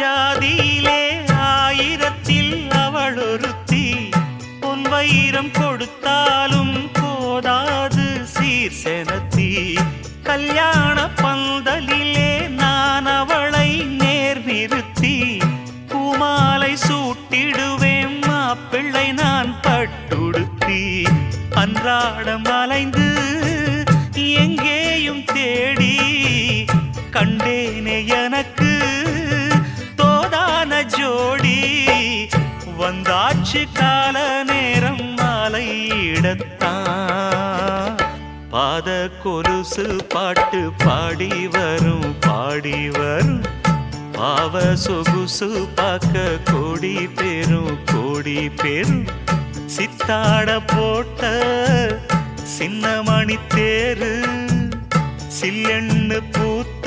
ஜாதியிலே ஆயிரத்தில் அவள் ஒருத்தி பொன் வைரம் கொடுத்தாலும் போதாது சீர் செனத்தி கல்யாண பந்தலிலே நான் அவளை நேர் நிறுத்தி பூமாலை சூட்டிடுவேன் மாப்பிள்ளை நான் பட்டுடுத்தி அன்றாடம் அலைந்து எங்கேயும் தேடி கண்டேனே எனக்கு தோதான ஜோடி வந்தாச்சு கால நேரம் மாலையிடத்தான் பாத கொலுசு பாட்டு பாடி வரும் பாவ சொகுசு பார்க்க கோடி பேரும் சித்தாட போட்ட சின்ன மணி தேரு சில்லெண்ணு பூத்த